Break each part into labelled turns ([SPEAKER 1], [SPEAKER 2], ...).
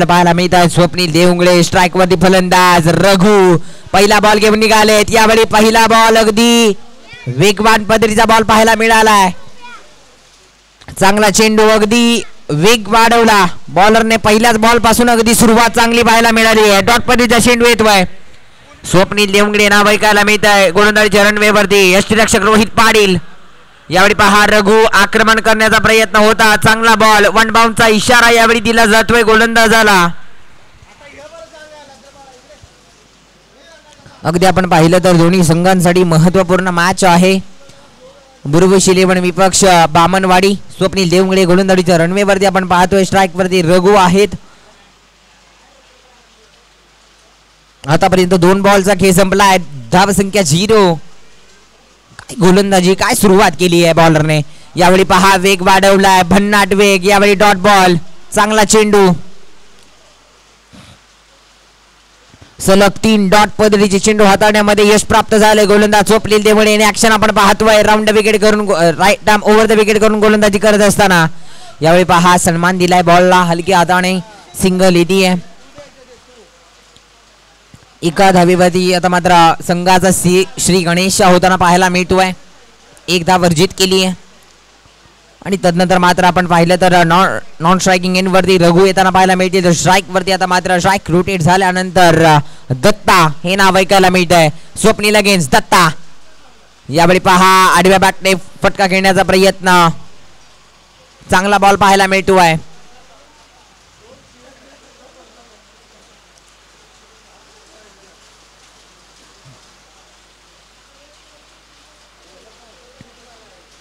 [SPEAKER 1] पाहायला मिळतात. स्वप्नील देवंगळे स्ट्राइक वरती फलंदाज रघु पहिला बॉल घेऊन निघालेत. यावेळी पहिला बॉल अगदी वेगवान पद्धतीचा बॉल पाहायला मिळालाय. चांगला चेंडू अगदी वेग वाढवला बॉलरने. पहिल्याच बॉल पासून अगदी सुरुवात चांगली पाहायला मिळाली आहे. डॉट पद्धतीचा चेंडू येतोय. स्वप्नील देवंगळे नाव ऐकायला मिळत आहे. गोलंदाजीच्या रनवे वरती यष्टीरक्षक रोहित पाटील. यावेळी पहा रघु आक्रमण करण्याचा प्रयत्न होता. चांगला बॉल वन बाउंडचा इशारा यावेळी दिला जातोय गोलंदाजाला. अगदी आपण पाहिलं तर दोन्ही संघांसाठी महत्त्वपूर्ण मॅच आहे. बुरबुश 11 विपक्ष बामनवाडी. स्वप्नील देवंगळे गोलंदाजीच्या रनवे वरती आपण पाहतोय. स्ट्राइक वरती रघु आहेत. आतापर्यंत 2 बॉलचा खेळ संपला आहे. धाव संख्या 0. गोलंदाजी काय सुरुवात केली आहे बॉलरने. यावेळी पहा वेग वाढवलाय भन्नाट वेग. यावेळी डॉट बॉल चांगला चेंडू. सलग 3 डॉट पद्धतीचे चेंडू हाताळण्यामध्ये यश प्राप्त झाले. गोलंदाज स्वप्नील देवंगळे यांनी ऍक्शन आपण पाहतोय. राऊंड विकेट करून right arm over the wicket करून गोलंदाजी करत असताना यावेळी पहा सन्मान दिलाय बॉलला. हलक्या हाताने सिंगल येते. एका धावेवरती आता मात्र संघाचा श्री गणेश होताना पाहायला मिळतोय. 1 धाव वर्जित केली आहे. आणि तदनंतर मात्र आपण पाहिलं तर नॉन स्ट्रायकिंग एंड वरती रघु येताना पाहायला मिळते. तर स्ट्राइक वरती आता मात्र स्ट्राइक रोटेट झाल्यानंतर दत्ता हे नाव ऐकायला मिळत आहे. स्वप्नील अगेन्स्ट दत्ता. यावेळी पहा आडव्या बॅटने फटका खेळण्याचा प्रयत्न. चांगला बॉल पाहायला मिळतोय.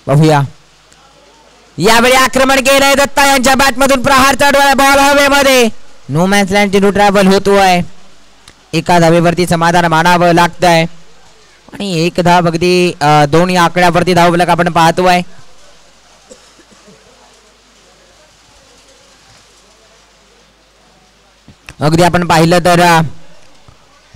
[SPEAKER 1] बघूया यावेळी आक्रमण केलंय दत्ता यांच्या बॅट मधून. प्रहार चढवाय बॉल हवेमध्ये. नो मॅच लँड चेंडू ट्रॅव्हल होतोय. एका धावेवरती समाधान मानावं लागतंय. आणि 1 धाव अगदी 2 या आकड्यावरती धावलक आपण पाहतोय. अगदी आपण पाहिलं तर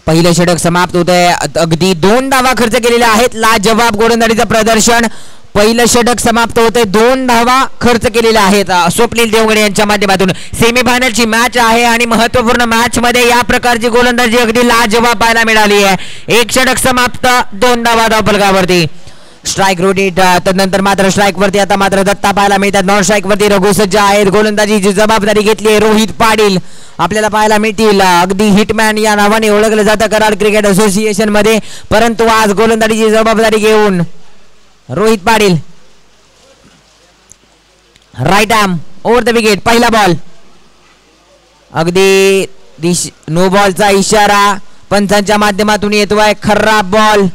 [SPEAKER 1] पहिले षटक समाप्त होतंय. अगदी 2 धावा खर्च केलेल्या आहेत. लाजवाब गोलंदाजीचं प्रदर्शन. पहिलं षटक समाप्त होते. 2 धावा खर्च केलेल्या आहेत स्वप्नील देवंगळे यांच्या माध्यमातून. सेमीफायनलची मॅच आहे आणि महत्त्वपूर्ण मॅच मध्ये या प्रकारची गोलंदाजी अगदी लाजवाब पाहायला मिळाली आहे. 1 षटक समाप्त 2 धावा धावफलकावरती. Strike rotate. तदनंतर मात्र स्ट्राइक वरती आता मात्र दत्ता पाहायला मिळतात. नॉन स्ट्राइक वरती रघु सज्ज आहेत. गोलंदाजीची जबाबदारी घेतली आहे रोहित पाटील. आपल्याला पाहायला मिळतील अगदी हिटमॅन या नावाने ओळखलं जातं कराड क्रिकेट असोसिएशन मध्ये. परंतु आज गोलंदाजीची जबाबदारी घेऊन Rohit Patil. Right arm over the wicket. पहिला बॉल अगदी नो बॉलचा इशारा पंचांच्या माध्यमातून येतोय. खराब बॉल.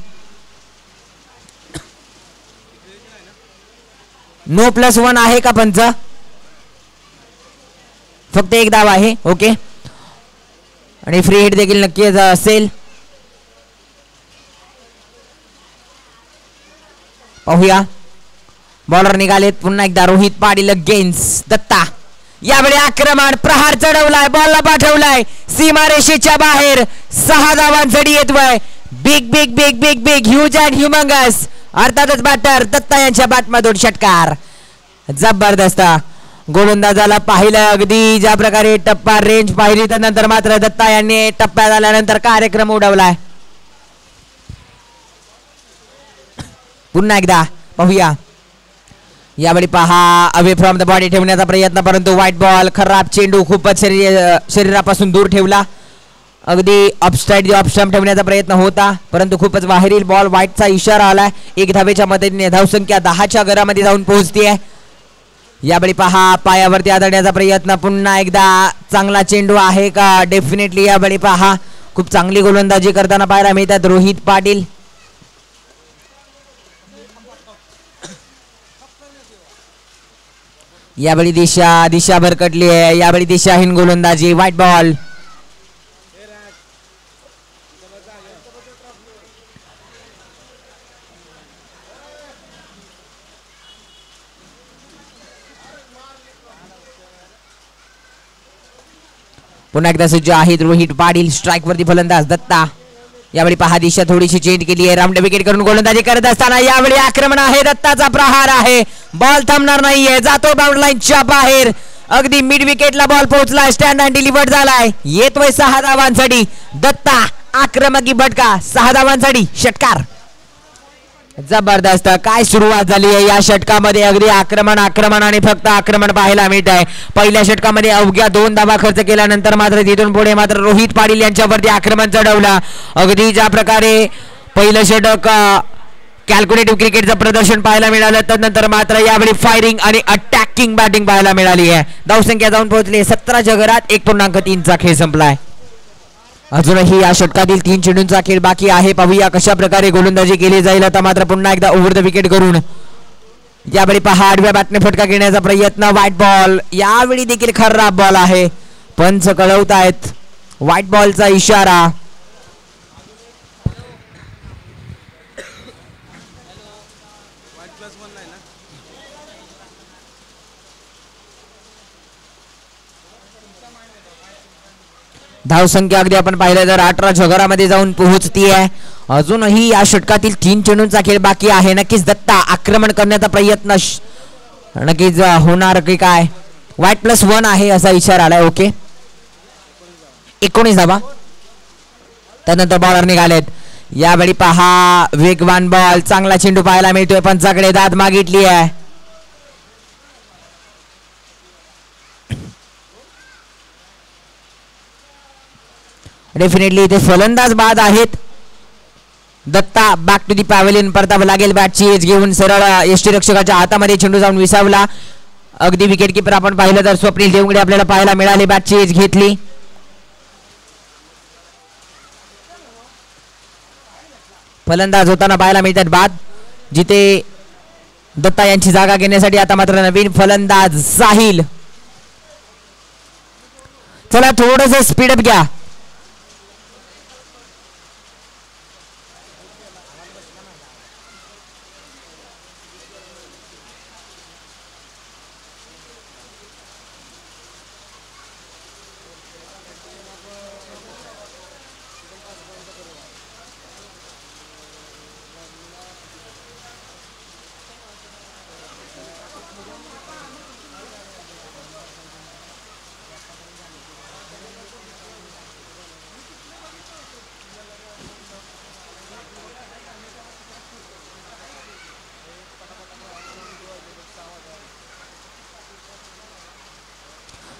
[SPEAKER 1] नो +1 आहे का पंच. फक्त 1 धाव आहे. ओके. आणि फ्री हिट देखील नक्कीच असेल. पाहूया बॉलर निघालेत. पुन्हा एकदा रोहित पाटील अगेन्स्ट दत्ता. यावेळी आक्रमण. प्रहार चढवलाय बॉलला पाठवलाय सीमारेषेच्या बाहेर. 6 धावांसाठी येतोय. Big big big big big huge and humongous. अर्थातच बॅटर दत्ता यांच्या बॅटमधून षटकार. जबरदस्त गोलंदाजाला पाहिलं. अगदी ज्या प्रकारे टप्पा रेंज पाहिली त्यानंतर मात्र दत्ता यांनी टप्प्यात आल्यानंतर कार्यक्रम उडवलाय. पुन्हा एकदा पाहूया. यावेळी पहा अवे फ्रॉम द बॉडी ठेवण्याचा प्रयत्न. परंतु व्हाईट बॉल. खराब चेंडू. खूपच शरीरापासून दूर ठेवला. अगदी ऑफस्टाईड ऑफस्टंप ठेवण्याचा प्रयत्न होता परंतु खूपच बाहेरील बॉल. व्हाईटचा इशारा आलाय. 1 धावेच्या मदतीने धावसंख्या 10च्या घरामध्ये जाऊन पोहोचते. यावेळी पहा पायावरती आदळण्याचा प्रयत्न. पुन्हा एकदा चांगला चेंडू आहे का. डेफिनेटली यावेळी पहा खूप चांगली गोलंदाजी करताना पाहायला मिळतात रोहित पाटील. यावेळी दिशा भरकटली आहे. यावेळी दिशाहीन गोलंदाजी. White ball. पुन्हा एकदा सज्ज आहेत रोहित पाटील. स्ट्राइक वरती फलंदाज दत्ता. यावेळी पहा दिशा थोडीशी चेंज केली आहे. राऊंड विकेट करून गोलंदाजी करत असताना यावेळी आक्रमण आहे. दत्ताचा प्रहार आहे. बॉल थांबणार नाहीये. जातो बाउंड लाईनच्या बाहेर. अगदी मिड विकेटला बॉल पोहोचला, स्टँड अँड डिलिव्हर्ड झालाय, येतोय 6 धावांसाठी. दत्ता आक्रमकी भटका, 6 धावांसाठी षटकार. जबरदस्त काय सुरुवात झाली आहे या षटकामध्ये. अगदी आक्रमण आणि फक्त आक्रमण पाहायला मिळत आहे. पहिल्या षटकामध्ये अवघ्या 2 धावा खर्च केल्यानंतर मात्र तिथून पुढे मात्र रोहित पाटील यांच्यावरती आक्रमण चढवलं. अगदी ज्या प्रकारे पहिलं षटक कॅल्क्युलेटिव्ह क्रिकेटचं प्रदर्शन पाहायला मिळालं, त्यानंतर मात्र यावेळी फायरिंग आणि अटॅकिंग बॅटिंग पाहायला मिळाली आहे. धावसंख्या जाऊन पोहोचली 17च्या घरात. 1.3चा खेळ संपलाय. अजूनही या षटकातील 3 चेंडूंचा खेळ बाकी आहे. पाहूया कशा प्रकारे गोलंदाजी केली जाईल. आता मात्र पुन्हा एकदा ओव्हर द विकेट करून यावेळी पहा आडव्या बॅटने फटका घेण्याचा प्रयत्न. व्हाईट बॉल, यावेळी देखील खराब बॉल आहे. पंच कळवतायत व्हाईट बॉलचा इशारा. धावसंख्या अगदी आपण पाहिलं तर 18च्या घरामध्ये जाऊन पोहोचती आहे. अजूनही या षटकातील 3 चेंडूंचा खेळ बाकी आहे. नक्कीच दत्ता आक्रमण करण्याचा प्रयत्न नक्कीच होणार की काय. व्हाईट +1 आहे असा इशारा आलाय. ओके 19 धावा. त्यानंतर बॉलर निघालेत. यावेळी पहा वेगवान बॉल, चांगला चेंडू पाहायला मिळतोय. पंचाकडे दाद मागितली आहे. डेफिनेटली इथे फलंदाज बाद आहेत. Datta back to the pavilion परतावं लागेल. बॅटची एज घेऊन सरळ यष्टीरक्षकाच्या हातामध्ये चेंडू जाऊन विसावला. अगदी विकेट किपर आपण पाहिलं तर स्वप्नील देवंगडे आपल्याला पाहायला मिळाले. बॅटची एज घेतली. फलंदाज होताना पाहायला मिळतात बाद, जिथे दत्ता यांची जागा घेण्यासाठी आता मात्र नवीन फलंदाज साहिल. चला थोडंसं स्पीडअप घ्या.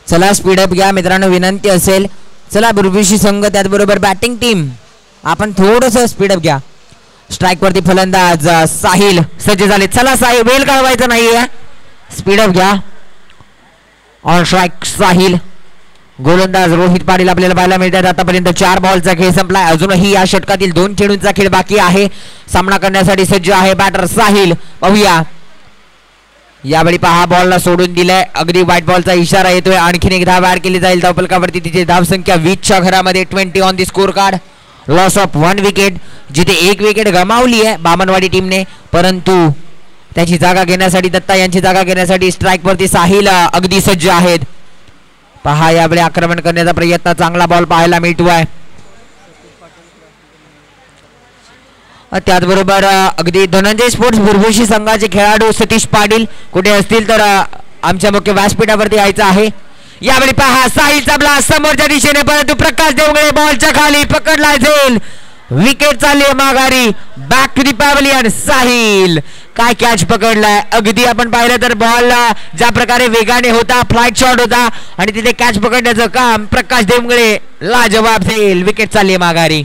[SPEAKER 1] चला स्पीडअप घ्या मित्रांनो, विनंती असेल. चला बुरबुशी संघ त्याचबरोबर बॅटिंग टीम आपण थोडस स्पीडअप घ्या. स्ट्राइक वरती फलंदाज साहिल सज्ज झाले. चला साहिल, वेल काढवायचं नाहीये, स्पीडअप घ्या. ऑन स्ट्राइक साहिल. गोलंदाज रोहित पाटील आपल्याला पाहायला मिळतात. आतापर्यंत 4 बॉलचा खेळ संपलाय. अजूनही या षटकातील 2 चेंडूंचा खेळ बाकी आहे. सामना करण्यासाठी सज्ज आहे बॅटर साहिल. पाहूया यावेळी पहा बॉलला सोडून दिलाय. अगदी व्हाईट बॉलचा इशारा येतोय. आणखीन एक धाव ऍड केली जाईल धावफलकावरती. तिथे धावसंख्या 20च्या घरामध्ये. 20 on the score card. Loss of 1 wicket, जिथे 1 विकेट गमावली आहे बामणवाडी टीमने, परंतु त्याची जागा घेण्यासाठी दत्ता यांची जागा घेण्यासाठी स्ट्राइक वरती साहिल अगदी सज्ज आहेत. पहा यावेळी आक्रमण करण्याचा प्रयत्न. चांगला बॉल पाहायला मिळतोय. त्याचबरोबर अगदी धनंजय स्पोर्ट्स बुरबुशी संघाचे खेळाडू सतीश पाटील कुठे असतील तर आमच्या मुख्य व्यासपीठावरती यायचं आहे. यावेळी पहा साहिलचा ब्लास्ट समोरच्या दिशेने, परंतु प्रकाश देवगडे बॉलच्या खाली पकडला जाईल. विकेट चालली माघारी. Back to the pavilion. Sahil काय कॅच पकडलाय. अगदी आपण पाहिलं तर बॉल ज्या प्रकारे वेगाने होता, फ्लाइट शॉट होता आणि तिथे कॅच पकडण्याचं काम प्रकाश देवगडे लाजवाब जाईल. विकेट चालली माघारी.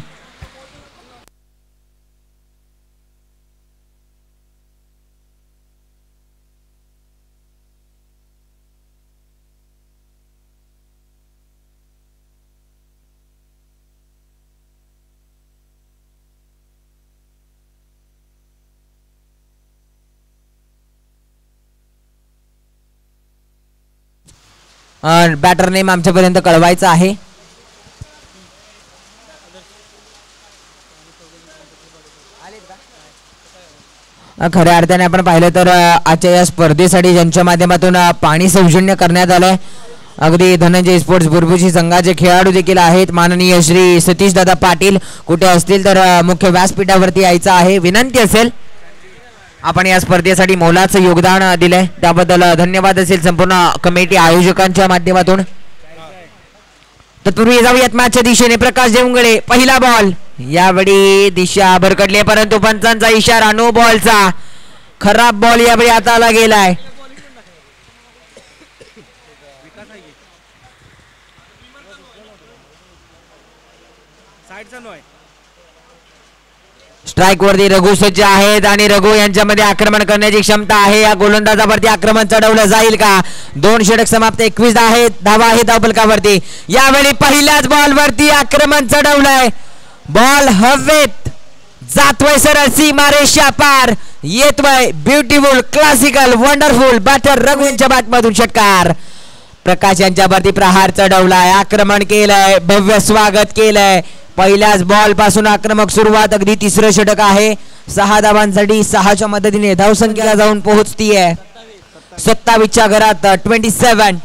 [SPEAKER 1] बॅटर नेम आमच्यापर्यंत कळवायचं आहे. खऱ्या अर्थाने आपण पाहिलं तर आजच्या या स्पर्धेसाठी ज्यांच्या माध्यमातून पाणी सौजन्य करण्यात आलंय, अगदी धनंजय स्पोर्ट्स बुरबुशी संघाचे खेळाडू देखील आहेत. माननीय श्री सतीश दादा पाटील कुठे असतील तर मुख्य व्यासपीठावरती यायचं आहे. विनंती असेल. आपण या स्पर्धेसाठी मोलाचं योगदान दिलंय त्याबद्दल धन्यवाद असेल संपूर्ण कमिटी आयोजकांच्या माध्यमातून. तत्पूर्वी जाऊयात मॅचच्या दिशेने. प्रकाश देवंगडे पहिला बॉल. यावेळी दिशा भरकटली परंतु पंचांचा इशारा नो बॉलचा. खराब बॉल यावेळी हाताला गेलाय. स्ट्राइक वरती रघु सज्ज आहेत आणि रघु यांच्यामध्ये आक्रमण करण्याची क्षमता आहे. या गोलंदाजावरती आक्रमण चढवलं जाईल का? 2 षटक समाप्त 21 आहेत. धावा आहे धावफलकावरती. यावेळी पहिल्याच बॉल वरती आक्रमण चढवलंय. बॉल हवेत जातोय सरळ सीमारेषा पार. येतोय beautiful classical wonderful batter Raghu यांच्या बॅटमधून षटकार. प्रकाश यांच्यावरती प्रहार चढवलाय. आक्रमण केलंय. भव्य स्वागत केलंय. पहिल्याच बॉल पासून आक्रमक सुरुवात. अगदी तिसरं षटक आहे. 6 धावांसाठी 6च्या मदतीने धावसंख्या जाऊन पोहोचतीये 27च्या घरात 27.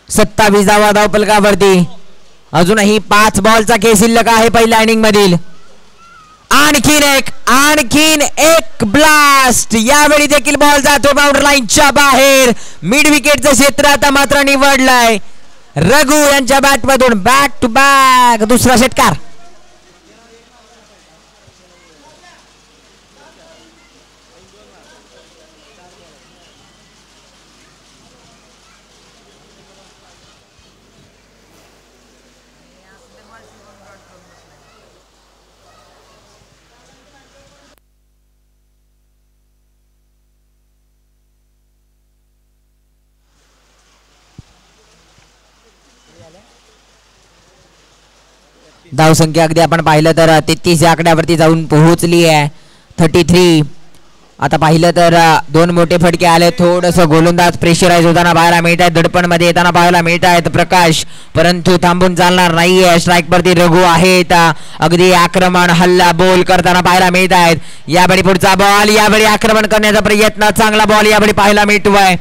[SPEAKER 1] 27 धावा धावफलकावरती. अजूनही 5 बॉलचा खेळ शिल्लक आहे पहिल्या इनिंग मधील. आणखीन एक ब्लास्ट. यावेळी देखील बॉल जातो बाउंड्री लाईनच्या बाहेर. मिड विकेटचं क्षेत्र आता मात्र निवडलंय रघु यांच्या बॅटमधून. बॅक टू बॅक दुसरा षटकार. धावसंख्या अगदी आपण पाहिलं तर 33 या आकड्यावरती जाऊन पोहोचली आहे 33. आता पाहिलं तर 2 मोठे फटके आले. थोडंसं गोलंदाज प्रेशराईज होताना पाहायला मिळत आहे. दडपण मध्ये येताना पाहायला मिळत आहेत प्रकाश. परंतु थांबून चालणार नाहीये. स्ट्राईक वरती रघु आहेत. अगदी आक्रमण हल्ला बोल करताना पाहायला मिळत आहेत. यावेळी पुढचा बॉल. यावेळी आक्रमण करण्याचा प्रयत्न. चांगला बॉल यावेळी पाहायला मिळतोय.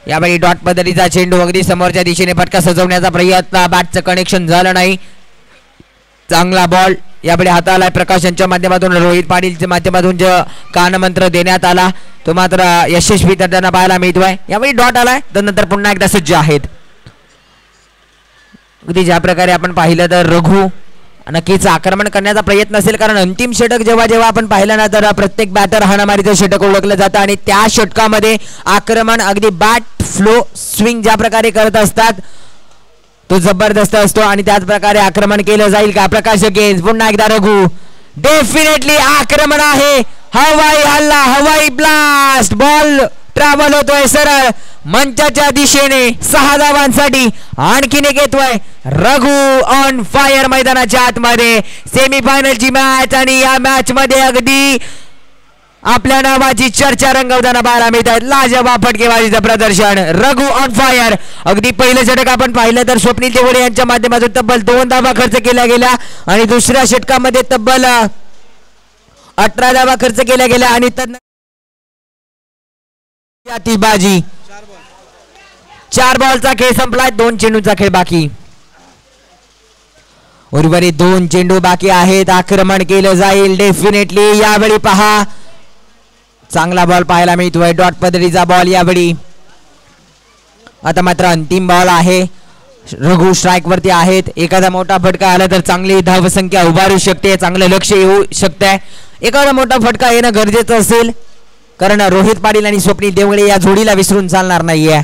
[SPEAKER 1] यावेळी डॉट पद्धतीचा चेंडू अगदी समोरच्या दिशेने फटका सजवण्याचा प्रयत्न. बॅटचं कनेक्शन झालं नाही. चांगला बॉल यावेळी हाताला प्रकाश यांच्या माध्यमातून. रोहित पाटीलच्या माध्यमातून जो कानमंत्र देण्यात आला तो मात्र यशस्वी करताना पाहायला मिळतोय. यावेळी डॉट आलाय तर नंतर पुन्हा एकदा सज्ज आहेत. अगदी ज्या प्रकारे आपण पाहिलं तर रघु नक्कीच आक्रमण करण्याचा प्रयत्न असेल कारण अंतिम षटक जेव्हा आपण पाहिलं ना तर प्रत्येक बॅटर हाणामारीचं षटक ओळखलं जातं आणि त्या षटकामध्ये आक्रमण अगदी बॅट फ्लो स्विंग ज्या प्रकारे करत असतात तो जबरदस्त असतो आणि त्याच प्रकारे आक्रमण केलं जाईल का? प्रकाश अगेन्स्ट पुन्हा एकदा रघु. डेफिनेटली आक्रमण आहे. हवाई हल्ला हवाई ब्लास्ट. बॉल ट्रॅव्हल होतोय सरळ मंचाच्या दिशेने 6 धावांसाठी. आणखीन एक येतोय रघु ऑन फायर मैदानाच्या आतमध्ये. सेमीफायनलची मॅच आणि या मॅच मध्ये अगदी आपल्या नावाची चर्चा रंगवताना पाहायला मिळत आहे. लाजवाब फटकेबाजीचं प्रदर्शन. Raghu on fire. अगदी पहिलं षटक आपण पाहिलं तर स्वप्नील देवडे यांच्या माध्यमातून तब्बल 2 धावा खर्च केल्या गेल्या आणि दुसऱ्या षटकामध्ये तब्बल 18 धावा खर्च केल्या गेल्या आणि ती बाजी 4 बॉलचा खेळ संपलाय. 2 चेंडूचा खेळ बाकी. उर्वरित 2 चेंडू बाकी आहेत. आक्रमण केलं जाईल डेफिनेटली. यावेळी पहा चांगला बॉल पाहायला मिळतोय. डॉट पद्धतीचा बॉल यावेळी. आता मात्र अंतिम बॉल आहे. रघु स्ट्राइक वरती आहेत. एखादा मोठा फटका आला तर चांगली धावसंख्या उभारू शकते. चांगलं लक्ष येऊ शकते. एखादा मोठा फटका येणं गरजेचं असेल कारण रोहित पाटील आणि स्वप्नील देवळे या जोडीला विसरून चालणार नाहीये.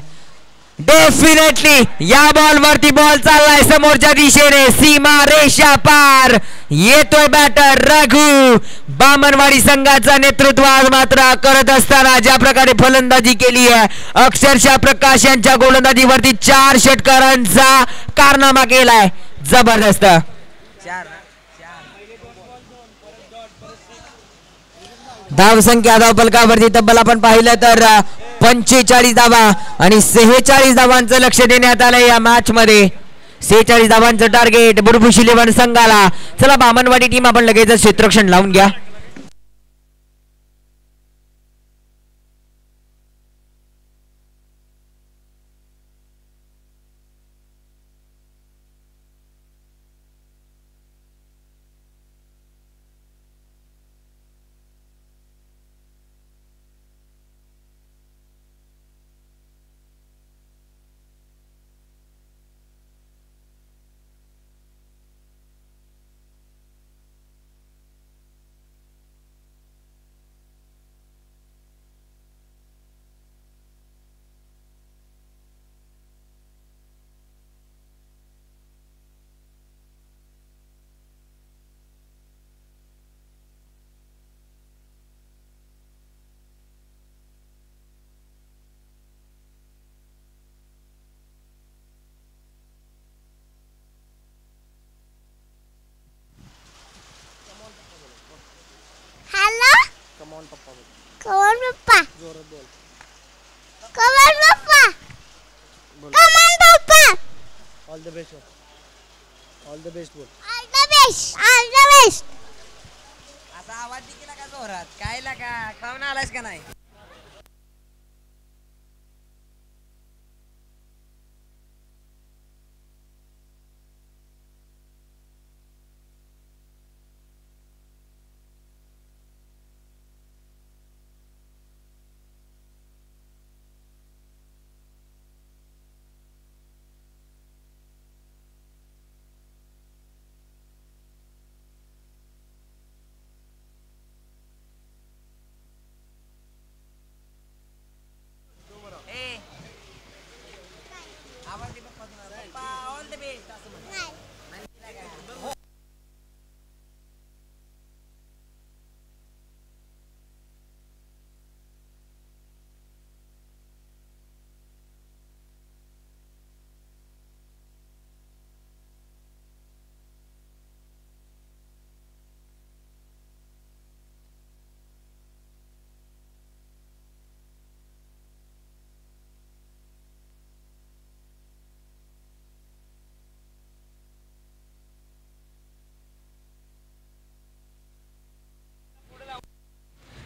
[SPEAKER 1] डेफिनेटली या बॉल वरती बॉल चाललाय समोरच्या दिशेने सीमा रेषा पार. येतोय बॅटर रघु. बामणवाडी संघाचा नेतृत्व आज मात्र करत असताना ज्या प्रकारे फलंदाजी केली आहे अक्षरशः प्रकाश यांच्या गोलंदाजीवरती 4 षटकारांचा कारनामा केलाय. जबरदस्त. धावसंख्या धावफलकावरती तब्बल आपण पाहिलं तर 45 धावा आणि 46 धावांचं लक्ष देण्यात आलंय या मॅच मध्ये. 46 धावांचं टार्गेट बुरबुश 11 संघाला. चला बामणवाडी टीम आपण लगेच क्षेत्ररक्षण लावून घ्या.
[SPEAKER 2] on papa. Come on papa. Come on papa.
[SPEAKER 3] All the best. All the best बोल.
[SPEAKER 2] All the best. All the best.
[SPEAKER 1] असा आवाज दिला का जोरात काय लागा खाऊन आलास का नाही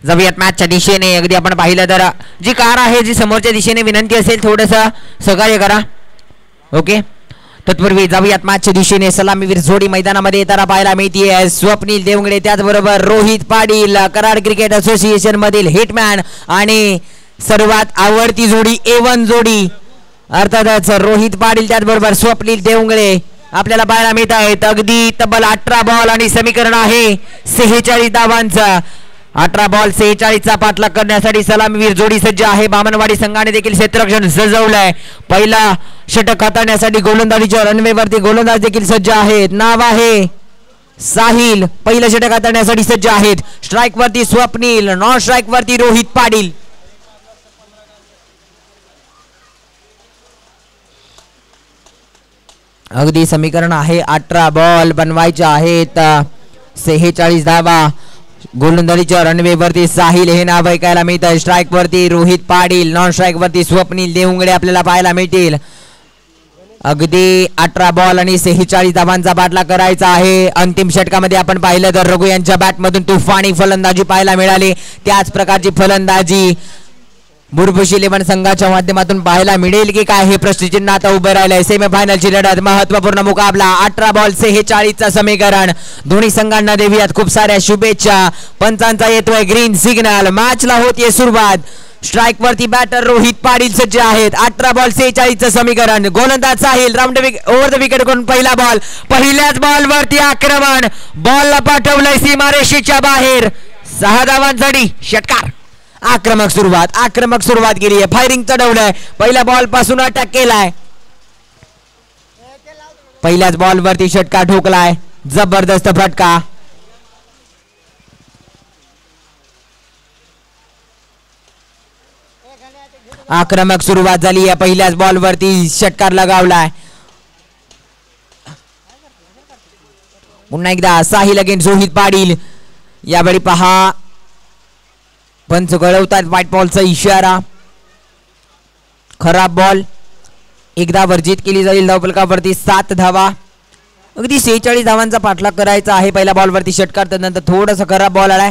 [SPEAKER 1] जाऊयात मॅचच्या दिशेने अगदी आपण पाहिलं तर जी कार आहे जी समोरच्या दिशेने विनंती असेल थोडंसं सहकार्य करा ओके तत्पूर्वी जाऊयात मॅचच्या दिशेने सलामीवीर जोडी मैदानामध्ये येताना पाहायला मिळते स्वप्नील देवंगडे त्याचबरोबर रोहित पाटील कराड क्रिकेट असोसिएशन मधील हिटमॅन आणि सर्वात आवडती जोडी A1 जोडी अर्थातच रोहित पाटील त्याचबरोबर स्वप्नील देवंगडे आपल्याला पाहायला मिळत आहेत अगदी तब्बल 18 बॉल आणि समीकरण आहे 46 धावांचा 18 बॉल 46 चा पाठलाग करण्यासाठी सलामीवीर जोडी सज्ज आहे बामणवाडी संघाने देखील क्षेत्ररक्षण सजवलंय पहिला षटक हाताळण्यासाठी गोलंदाजीच्या रनवेवरती गोलंदाज देखील सज्ज आहेत नाव आहे साहिल पहिलं षटक हाताळण्यासाठी सज्ज आहेत स्ट्राइक वरती स्वप्नील नॉन स्ट्राइक वरती रोहित पाटील अगदी समीकरण आहे 18 बॉल बनवायचे आहेत 46 धावा गोलंदाजीच्या रनवे वरती साहिल हे नाव ऐकायला मिळतं स्ट्राइक वरती रोहित पाटील नॉन स्ट्राइक वरती स्वप्नील देवंगडे आपल्याला पाहायला मिळतील अगदी 18 बॉल आणि 46 धावांचा पाठलाग करायचा आहे अंतिम षटकामध्ये आपण पाहिलं तर रघु यांच्या बॅटमधून तुफानी फलंदाजी पाहायला मिळाली त्याच प्रकारची फलंदाजी बुरबुशी 11 संघाच्या माध्यमातून पाहायला मिळेल की काय हे प्रश्नचिन्ह आता उभं राहिलंय सेमीफायनलची लढत महत्त्वपूर्ण मुकाबला 18 बॉल 46 चा समीकरण दोन्ही संघांना देऊयात खूप साऱ्या शुभेच्छा पंचांचा येतोय ग्रीन सिग्नल मॅचला होतीये सुरुवात स्ट्राइक वरती बॅटर रोहित पाटील सज्ज आहेत 18 बॉल 46 चं समीकरण गोलंदाज साहिल राऊंड ओव्हर द विकेट करून पहिला बॉल पहिल्याच बॉल वरती आक्रमण बॉलला पाठवलंय सीमारेषेच्या बाहेर 6 धावांसाठी षटकार आक्रमक सुरुवात केली आहे फायरिंग चढवलंय पहिल्या बॉल पासून अटॅक केलाय पहिल्याच बॉल वरती षटकार ठोकलाय जबरदस्त फटका आक्रमक सुरुवात झाली आहे पहिल्याच बॉल वरती षटकार लगावलाय पुन्हा एकदा साहिल अगेन्स्ट रोहित पाटील यावेळी पहा पंच गळवतात व्हाईट बॉलचा इशारा खराब बॉल एकदा वर्जित केली जाईल धावफलकावरती 7 धावा अगदी 46 धावांचा पाठलाग करायचा आहे पहिल्या बॉल वरती षटकार त्यानंतर थोडासा खराब बॉल आलाय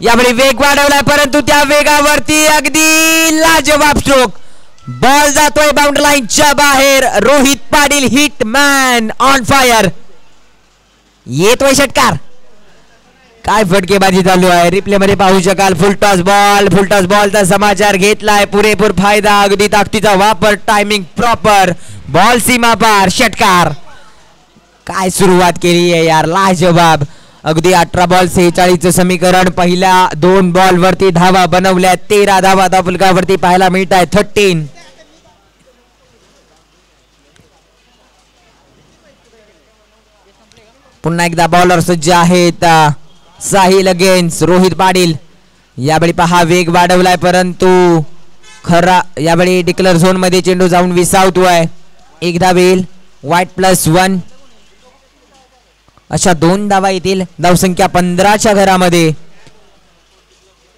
[SPEAKER 1] यावेळी वेग वाढवलाय परंतु त्या वेगावरती अगदी लाजवाब स्ट्रोक बॉल जातोय बाउंड्री लाईनच्या बाहेर Rohit Patil hitman on fire येतोय षटकार काय फटकेबाजी चालू आहे रिप्ले मध्ये पाहू शकाल फुल टॉस बॉलचा समाचार घेतलाय पुरेपूर फायदा अगदी ताकदीचा वापर टायमिंग प्रॉपर बॉल सीमा पार षटकार काय सुरुवात केली आहे यार लाजवाब अगदी 18 बॉल 46 चं समीकरण पहिल्या 2 बॉल वरती धावा बनवल्या 13 धावा धावफलकावरती पाहायला मिळत आहे 13 पुन्हा एकदा बॉलर सज्ज आहेत साहिल अगेन्स्ट रोहित पाटील यावेळी पहा वेग वाढवलाय परंतु खरा यावेळी डिक्लेअर झोन मध्ये चेंडू जाऊन विसावतोय एकदा वेल white+1 अशा 2 धावा येतील धावसंख्या 15 च्या घरामध्ये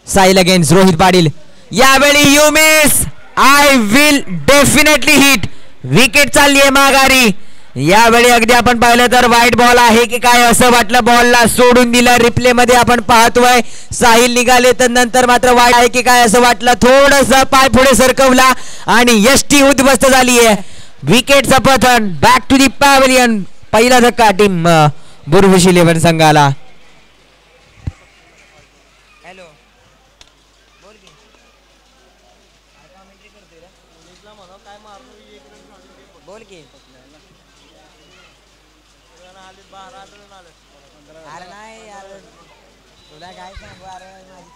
[SPEAKER 1] साहिल अगेन्स्ट रोहित पाटील. यावेळी you miss, I will definitely hit. Wicket चालली आहे माघारी. यावेळी अगदी आपण पाहिलं तर वाईट बॉल आहे की काय असं वाटलं, बॉलला सोडून दिला. रिप्ले मध्ये आपण पाहतोय साहिल निघाले तर नंतर मात्र वाईट आहे की काय असं वाटलं. थोडस पाय पुढे सरकवला आणि यष्टी उद्ध्वस्त झाली आहे. विकेटचं पतन. Back to the pavilion. पहिला धक्का टीम बुरबुश 11 संघाला. बोल की. अरे नाही यार, तुला काय सांगू, अरे माझी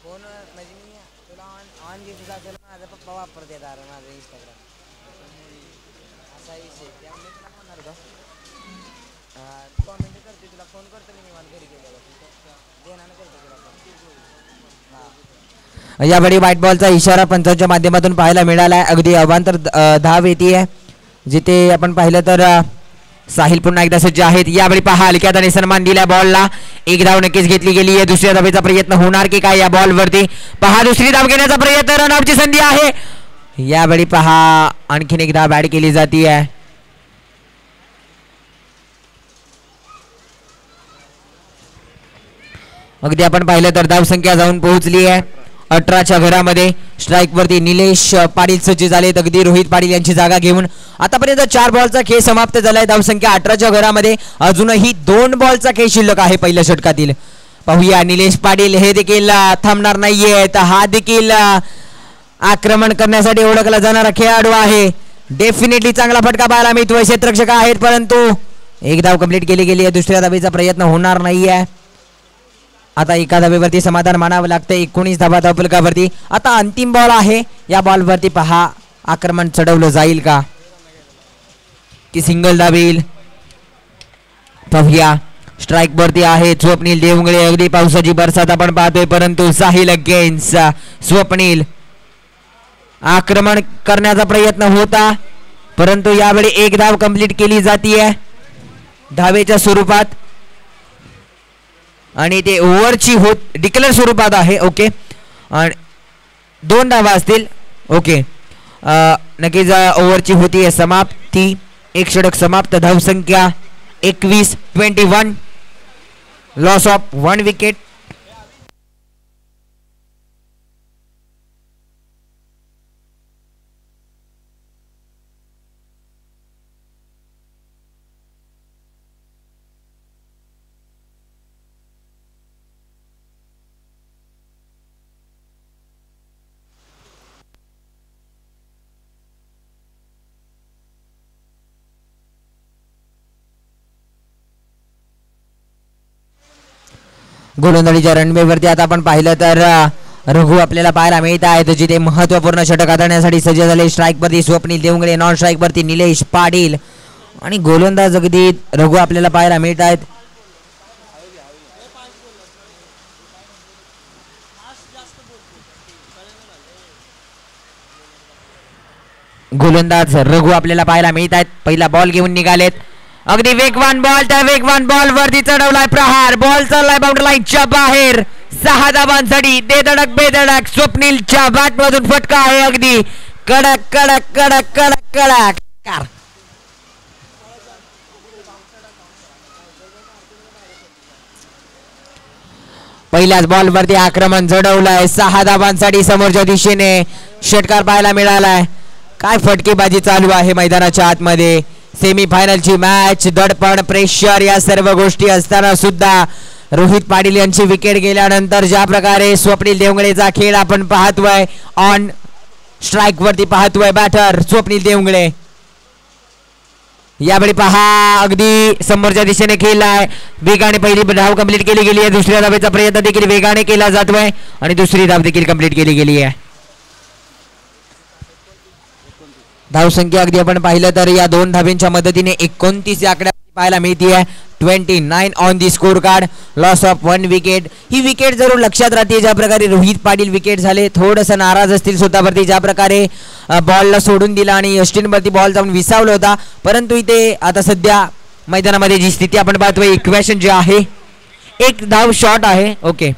[SPEAKER 1] फोन म्हणजे मी तुला ऑन घेतला असेल, माझा पप्पा वापरते यार माझं इंस्टाग्राम, असा विषय. त्यामुळे तुला म्हणणार होतो, कॉमेंट करते तुला, फोन करतो मी निवांत घरी गेल्यावर, देणार करतो तुला फोन. यावेळी व्हाईट बॉलचा इशारा पंचांच्या माध्यमातून पाहायला मिळाला आहे. अगदी अवांतर धाव येते आहे, जिथे आपण पाहिलं तर साहिल पुन्हा एकदा सज्ज आहेत. यावेळी पहा हलक्यात आणि सन्मान दिला बॉलला. एक धाव नक्कीच घेतली गेली आहे. दुसऱ्या धावेचा प्रयत्न होणार की काय या बॉल वरती. पहा दुसरी धाव घेण्याचा प्रयत्न, रनआउटची संधी आहे. यावेळी पहा आणखीन एक धाव ऍड केली जाते आहे. अगदी आपण पाहिलं तर धाव संख्या जाऊन पोहोचली आहे 18च्या घरामध्ये. स्ट्राईक वरती निलेश पाटील सज्ज झालेत, अगदी रोहित पाटील यांची जागा घेऊन. आतापर्यंत 4 बॉलचा खेळ समाप्त झालाय. धाव संख्या 18च्या घरामध्ये. अजूनही 2 बॉलचा खेळ शिल्लक आहे पहिल्या षटकातील. पाहूया निलेश पाटील हे देखील थांबणार नाहीयेत. हा देखील आक्रमण करण्यासाठी ओळखला जाणारा खेळाडू आहे. डेफिनेटली चांगला फटका पाहायला मिळतोय. क्षेत्ररक्षक आहेत, परंतु एक धाव कंप्लीट केली गेली आहे. दुसऱ्या धावेचा प्रयत्न होणार नाहीये. आता एका धावेवरती समाधान मानावं लागतं. 19 धावा धावफलकावरती. आता अंतिम बॉल आहे. या बॉलवरती पहा आक्रमण चढवलं जाईल का की सिंगल धावेल. पाहूया स्ट्राईक वरती आहे स्वप्नील देवंगळे. अगदी पावसाची बरसात आपण पाहतोय, परंतु साहिल अगेन्स्ट स्वप्नील. आक्रमण करण्याचा प्रयत्न होता, परंतु यावेळी एक धाव कंप्लीट केली जातीये धावेच्या स्वरूपात, आणि ते ओव्हरची डिक्लेअर स्वरूपात आहे. ओके, 2 धावा असतील. ओके, नक्कीच ओव्हरची होती समाप्ती. एक षटक समाप्त. धावसंख्या 21-21. Loss of 1 wicket. गोलंदाजीच्या रणबेवरती आता आपण पाहिलं तर रघु आपल्याला पाहायला मिळत आहेत, जिथे महत्वपूर्ण षटक हाताळण्यासाठी सज्ज झाले. स्ट्राईक वरती स्वप्नील देवंगळे, नॉन स्ट्राईक वरती निलेश पाटील आणि गोलंदाज अगदी रघु आपल्याला पाहायला मिळत आहेत. गोलंदाज रघु आपल्याला पाहायला मिळत आहेत. पहिला बॉल घेऊन निघालेत. अगदी वेगवान बॉल, त्या वेगवान बॉल वरती चढवलाय प्रहार. बॉल चाललाय बाउंड्री लाईनच्या बाहेर. 6 धावांसाठी बेधडक बेधडक स्वप्नीलच्या बॅट मधून फटका आहे. अगदी कडक कडक कडक कडक कडक. पहिल्याच बॉल वरती आक्रमण जडवलंय. 6 धावांसाठी समोरच्या दिशेने षटकार पाहायला मिळालाय. काय फटकेबाजी चालू आहे मैदानाच्या आतमध्ये. सेमीफायनलची मॅच, दडपण, प्रेशर या सर्व गोष्टी असताना सुद्धा रोहित पाटील यांची विकेट गेल्यानंतर ज्या प्रकारे स्वप्नील देवंगळेचा खेळ आपण पाहतोय, ऑन स्ट्राईक वरती पाहतोय बॅटर स्वप्नील देवंगळे. यावेळी पहा अगदी समोरच्या दिशेने खेळलाय. वेगाने पहिली धाव कंप्लीट केली गेली आहे. दुसऱ्या धावेचा प्रयत्न देखील वेगाने केला जातोय आणि दुसरी धाव देखील कंप्लीट केली गेली आहे. धावसंख्या अगदी आपण पाहिलं तर या दोन धाब्यांच्या मदतीने 29 या आकड्या पाहायला मिळते आहे. 29 on the score card. Loss of 1 wicket. He wicket जरूर लक्षात राहते. ज्या प्रकारे रोहित पाटील विकेट झाले, थोडंसं नाराज असतील स्वतःवरती, ज्या प्रकारे बॉलला सोडून दिला आणि यष्टींवरती बॉल जाऊन विसावला होता. परंतु इथे आता सध्या मैदानामध्ये जी स्थिती आपण पाहतोय, इक्वेशन जे आहे, एक धाव शॉट आहे. Okay,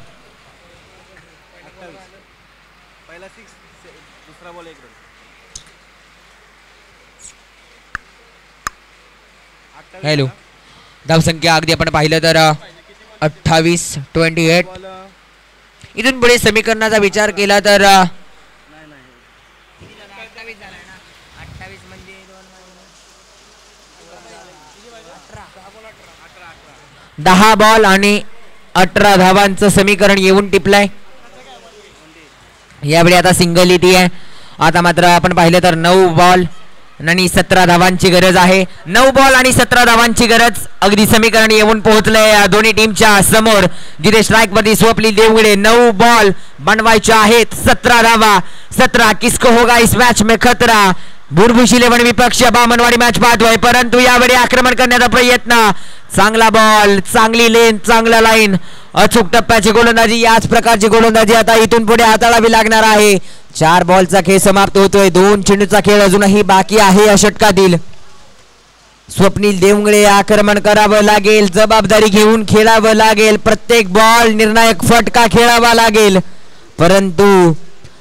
[SPEAKER 1] hello. धावसंख्या अगदी आपण पाहिलं तर 28-28. इथून पुढे समीकरणाचा विचार केला तर 10 बॉल आणि 18 धावांचं समीकरण येऊन टिपलंय. यावेळी आता सिंगल येते आहे. आता मात्र आपण पाहिलं तर 9 बॉल आणि 17 धावांची गरज आहे. 9 बॉल आणि 17 धावांची गरज. अगदी समीकरण येऊन पोहोचलंय या दोन्ही टीमच्या समोर, जिथे स्ट्राईक वरती स्वप्नील देवगडे 9 बॉल बनवायचे आहेत. 17 धावा. 17 किसको होगा इस मॅच में खतरा. बुरबुश 11 विपक्ष बामनवाडी मॅच पाहतोय, परंतु यावेळी आक्रमण करण्याचा प्रयत्न. चांगला बॉल, चांगली लेन, चांगला लाईन, अचूक टप्प्याची गोलंदाजी. याच प्रकारची गोलंदाजी आता इथून पुढे हाताळावी लागणार आहे. 4 बॉलचा खेळ समाप्त होतोय. 2 चेंडूचा खेळ अजूनही बाकी आहे या षटकातील. स्वप्नील देवगडे आक्रमण करावं लागेल, जबाबदारी घेऊन खेळावं लागेल, प्रत्येक बॉल निर्णायक फटका खेळावा लागेल. परंतु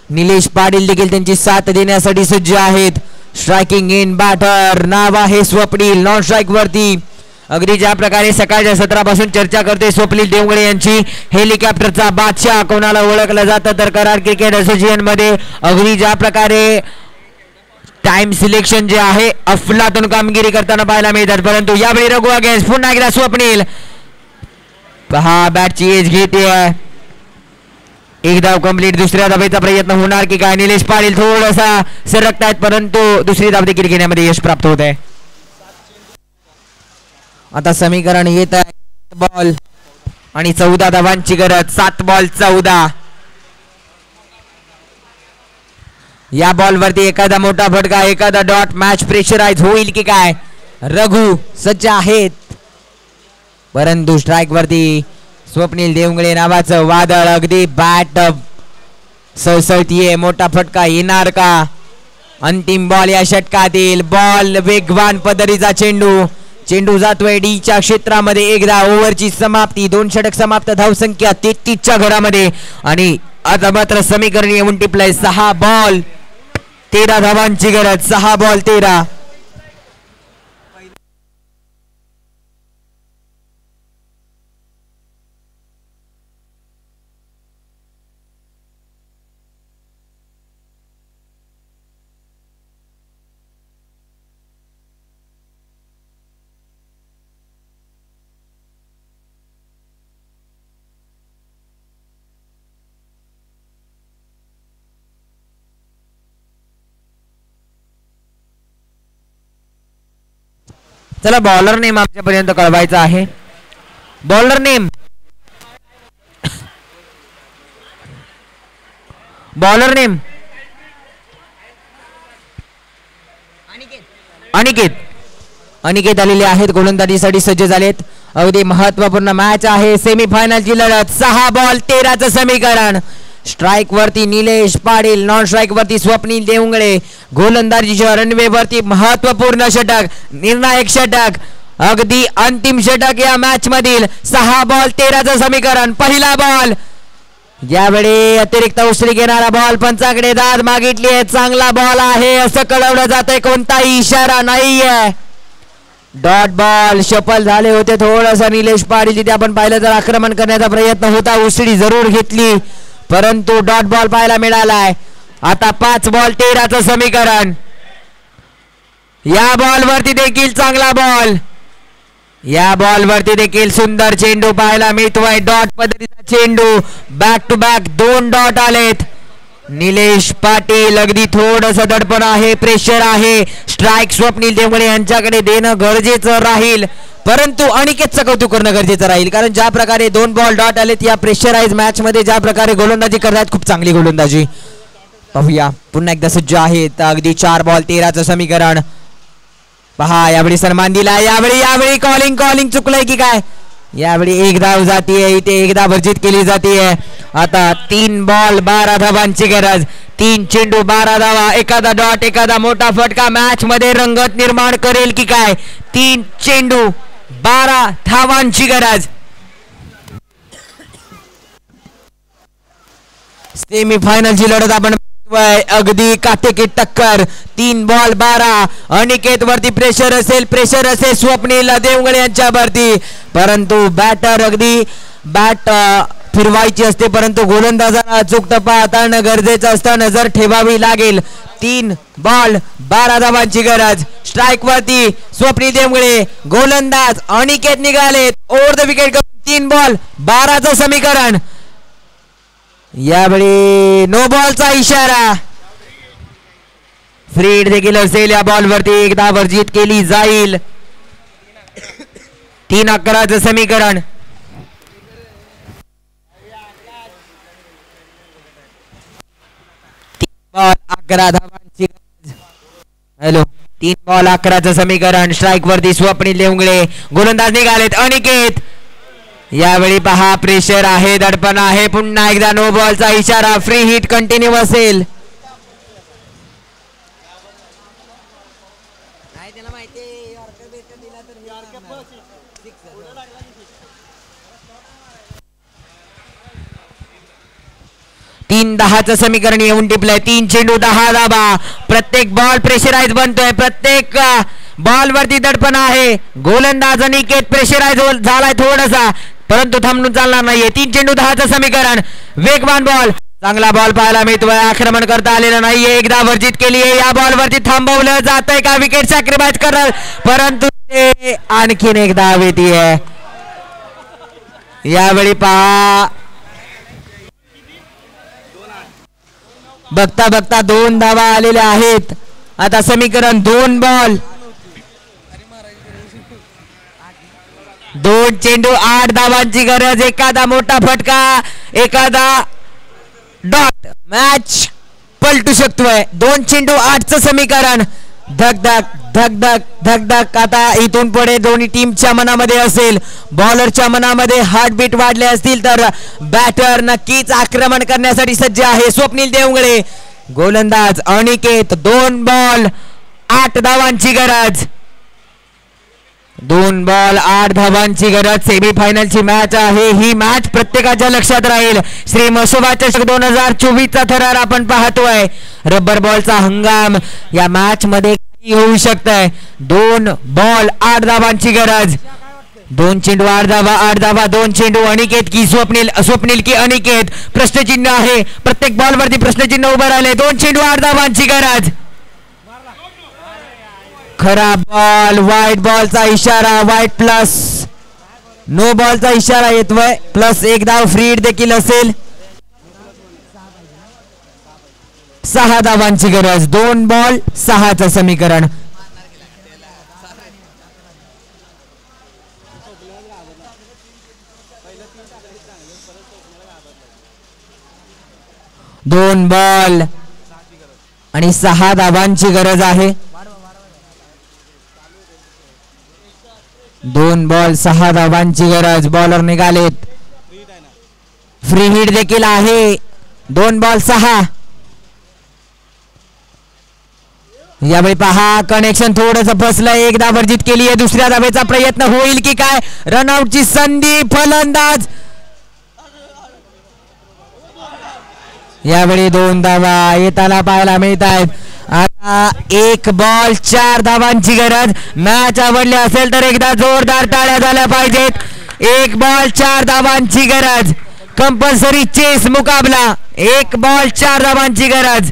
[SPEAKER 1] निलेश पाटील देखील त्यांची साथ देण्यासाठी सज्ज आहेत. स्ट्रायकिंग इन बॅटर नाव आहे स्वप्नील. नॉन स्ट्राईक वरती अगदी ज्या प्रकारे सकाळच्या सत्रापासून चर्चा करते स्वप्नील देवगडे यांची, हेलिकॉप्टरचा बादशाह कोणाला ओळखलं जातं तर कराड क्रिकेट असोसिएशन मध्ये अगदी ज्या प्रकारे टाइम सिलेक्शन जे आहे अफलातून कामगिरी करताना पाहायला मिळतात. परंतु यावेळी रघु अगेन्स्ट पुन्हा एकदा स्वप्नील पहा बॅटची एज घेते. एक धाव कंप्लीट. दुसऱ्या धावेचा प्रयत्न होणार की काय? निलेश पाटील थोडासा सरकतायत, परंतु दुसरी धाव देखील घेण्यामध्ये यश प्राप्त होत आहे. आता समीकरण येत आहे. बॉल आणि 14 धावांची गरज. 7 बॉल 14. या बॉल वरती एखादा मोठा फटका, एखादा डॉट, मॅच प्रेशराइज होईल की काय? रघु सज्ज आहेत, परंतु स्ट्राईक वरती स्वप्नील देवगडे नावाचं वादळ अगदी बॅट सळसळतीये. मोठा फटका येणार का? अंतिम बॉल या षटकातील. बॉल वेगवान पद्धतीचा चेंडू. चेंडू जातोय डीच्या क्षेत्रामध्ये. एकदा ओव्हरची समाप्ती. 2 षटक समाप्त. धावसंख्या 33च्या घरामध्ये. आणि आता मात्र समीकरण येऊन टिपलंय. 6 बॉल 13 धावांची गरज. 6 बॉल 13. चला बॉलर नेम आमच्यापर्यंत कळवायचा आहे. बॉलर नेम अनिकेत आलेले आहेत. गोलंदाजीसाठी सज्ज झालेत. अगदी महत्वपूर्ण मॅच आहे. सेमीफायनलची लढत. 6 बॉल 13चं समीकरण. स्ट्राईक वरती निलेश पाटील, नॉन स्ट्राईक वरती स्वप्नील देवगडे. गोलंदाजीच्या रनवे वरती महत्वपूर्ण षटक, निर्णायक षटक, अगदी अंतिम षटक या मॅच मधील. 6 बॉल 13चं समीकरण. पहिला बॉल. यावेळी अतिरिक्त उसळी घेणारा बॉल. पंचाकडे दाद मागितली आहे. चांगला बॉल आहे असं कळवलं जातंय. कोणताही इशारा नाहीये. Dot ball. शफल झाले होते थोडंसं निलेश पाटील. तिथे आपण पाहिलं तर आक्रमण करण्याचा प्रयत्न होता. उसळी जरूर घेतली, परंतु डॉट बॉल पाहायला मिळालाय. आता 5 बॉल 13चं समीकरण. या बॉल वरती देखील चांगला बॉल. या बॉल वरती देखील सुंदर चेंडू पाहायला मिळतोय. डॉट पद्धतीचा चेंडू. बॅक टू बॅक 2 डॉट आलेत. निलेश पाटील अगदी थोडंसं दडपण आहे, प्रेशर आहे. स्ट्राईक स्वप्नील देवगडे यांच्याकडे देणं गरजेचं राहील, परंतु अनिकेतचं कौतुक करणं गरजेचं राहील. कारण ज्या प्रकारे 2 बॉल डॉट आलेत या प्रेशराइज मॅच मध्ये, ज्या प्रकारे गोलंदाजी करतात, खूप चांगली गोलंदाजी. पाहूया पुन्हा एकदा सज्ज आहेत अगदी 4 बॉल 13चं समीकरण. पहा यावेळी सन्मान दिला. यावेळी कॉलिंग चुकलंय की काय. यावेळी एक धाव जातीये इथे एक धाव वर्जित केली जातीये. आता 3 बॉल 12 धावांची गरज. 3 चेंडू 12 धावा. एखादा डॉट एखादा मोठा फटका मॅच मध्ये रंगत निर्माण करेल की काय. 3 चेंडू 12 धावांची गरज. सेमीफायनलची लढत आपण अगदी काटेकीट टक्कर. 3 बॉल 12. अनिकेत वरती प्रेशर असेल स्वप्नील देवगळे यांच्यावरती. परंतु बॅटर अगदी बॅट फिरवायची असते परंतु गोलंदाजाला अचूक टप्पा हाताळणं गरजेचं असतं. नजर ठेवावी लागेल. 3 बॉल 12 धावांची गरज. स्ट्राईक वरती स्वप्नील देवगळे. गोलंदाज अनिकेत निघालेत ओव्हर द विकेट. 3 बॉल 12चं समीकरण. यावेळी नो बॉलचा इशारा. फ्री हिट देखील असेल या बॉल वरती. एकदा वर्जित केली जाईल. 3-11चं समीकरण. बॉल 11 धावांची. हॅलो 3 बॉल 11चं समीकरण. स्ट्राईक वरती स्वप्नील देवगळे. गोलंदाज निघालेत अनिकेत. यावेळी पहा प्रेशर आहे दडपण आहे. पुन्हा एकदा नो बॉलचा इशारा. फ्री हिट कंटिन्यू असेल. तीन 10चं समीकरण येऊन टिपलंय. 3 चेंडू 10 धावा. प्रत्येक बॉल प्रेशराइज बनतोय. प्रत्येक बॉल वरती दडपण आहे. गोलंदाज अनिकेत प्रेशराइज झालाय थोडासा परंतु थांबून चालणार नाहीये. 3 चेंडू 10चं समीकरण. वेगवान बॉल. चांगला बॉल पाहायला मिळतोय. आक्रमण करता आलेलं नाहीये. एकदा वर्जित केली आहे. या बॉल वरती थांबवलं जातंय का. विकेट सॅक्रिफाइस करणार परंतु ते आणखीन एक धाव येते. यावेळी पहा बघता 2 धावा आलेल्या आहेत. आता समीकरण 2 बॉल 2 चेंडू 8 धावांची गरज. एखादा मोठा फटका एखादा डॉट मॅच पलटू शकतोय. 2 चेंडू 8चं समीकरण. धक. आता इथून पुढे दोन्ही टीमच्या मनामध्ये असेल. बॉलरच्या मनामध्ये हार्टबीट वाढले असतील तर बॅटर नक्कीच आक्रमण करण्यासाठी सज्ज आहे. स्वप्नील देवगळे. गोलंदाज अनिकेत. 2 बॉल 8 धावांची गरज. 2 बॉल 8 धावांची गरज. सेमीफायनलची मॅच आहे. ही मॅच प्रत्येकाच्या लक्षात राहील. श्री म्हसोबा चषक 2024चा थरार आपण पाहतोय. रबर बॉलचा हंगाम. या मॅच मध्ये होऊ शकतंय. 2 बॉल 8 धावांची गरज. 2 चेंडू 8 धावा. 2 चेंडू अनिकेत की स्वप्नील की अनिकेत. प्रश्नचिन्ह आहे. प्रत्येक बॉल वरती प्रश्नचिन्ह उभं राहिले. 2 चेंडू 8 धावांची गरज. खराब बॉल. व्हाईट बॉलचा इशारा. White plus. नो बॉलचा इशारा येतोय. प्लस 1 धाव. फ्री हिट देखील असेल. 6 धावांची गरज. 2 बॉल 6चं समीकरण. दोन बॉल आणि 6 धावांची गरज आहे. 2 बॉल 6 धावांची गरज. बॉलर निघालेत. फ्री हिट देखील आहे. 2 बॉल 6. यावेळी पहा कनेक्शन थोडंसं फसलंय. 1 धाव वर्जित केली आहे. दुसऱ्या धावेचा प्रयत्न होईल की काय. रनआउटची संधी. फलंदाज. यावेळी 2 धावा येताना पाहायला मिळत आहेत. आता 1 बॉल 4 धावांची गरज. मॅच आवडली असेल तर एकदा जोरदार टाळ्या झाल्या पाहिजेत. 1 बॉल 4 धावांची गरज. कंपल्सरी चेस मुकाबला. 1 बॉल 4 धावांची गरज.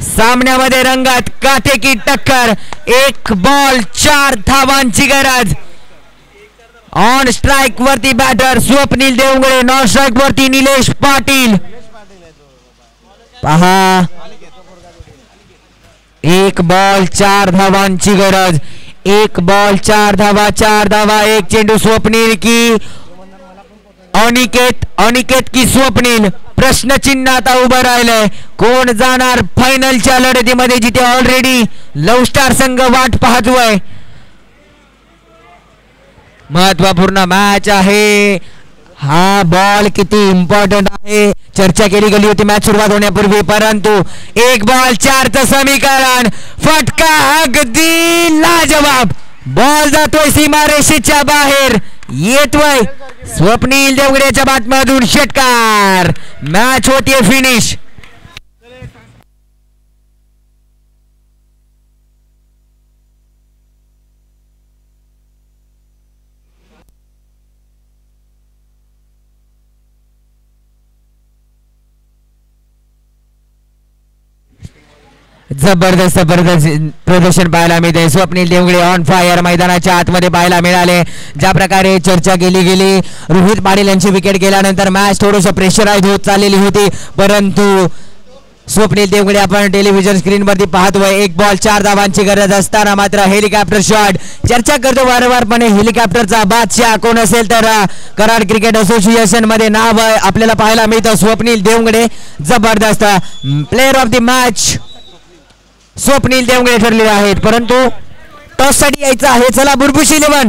[SPEAKER 1] सामन्यामध्ये रंगात काटेकी टक्कर. 1 बॉल 4 धावांची गरज. ऑन स्ट्राइक वरती बॅटर स्वप्नील देवगळे. नॉन स्ट्राइक वरती निलेश पाटील. पहा 1 बॉल 4 धावांची गरज. 1 बॉल 4 धावा. 1 चेंडू स्वप्नील की अनिकेत की स्वप्नील प्रश्नचिन्ह आता उभं राहिलंय. कोण जाणार फायनलच्या लढतीमध्ये जिथे ऑलरेडी लव्ह स्टार संघ वाट पाहतोय. महत्वपूर्ण मॅच आहे. हा बॉल किती इम्पॉर्टंट आहे चर्चा केली गेली होती मॅच सुरुवात होण्यापूर्वी, परंतु एक बॉल 4चं समीकरण. फटका अगदी लाजवाब. बॉल जातोय सीमारेषेच्या बाहेर. येतोय स्वप्नील देवगडेच्या बाटमधून षटकार. मॅच होतीये फिनिश. जबरदस्त प्रदर्शन पाहायला मिळते. स्वप्नील देवगडे ऑन फायर मैदानाच्या आतमध्ये पाहायला मिळाले. ज्या प्रकारे चर्चा केली गेली रोहित पाटील यांची विकेट गेल्यानंतर मॅच थोडंसं प्रेशराईज होत चाललेली होती, परंतु स्वप्नील देवगडे आपण टेलिव्हिजन स्क्रीनवरती पाहतोय. एक बॉल 4 धावांची गरज असताना मात्र हेलिकॉप्टर शॉट. चर्चा करतो वारंवारपणे हेलिकॉप्टरचा बादशाह कोण असेल तर कराड क्रिकेट असोसिएशन मध्ये नाव आपल्याला पाहायला मिळतं स्वप्नील देवगडे. जबरदस्त player of the match Swapnil Devgade ठरलेले आहेत, परंतु टॉस साठी यायचं आहे. चला बुरबुश 11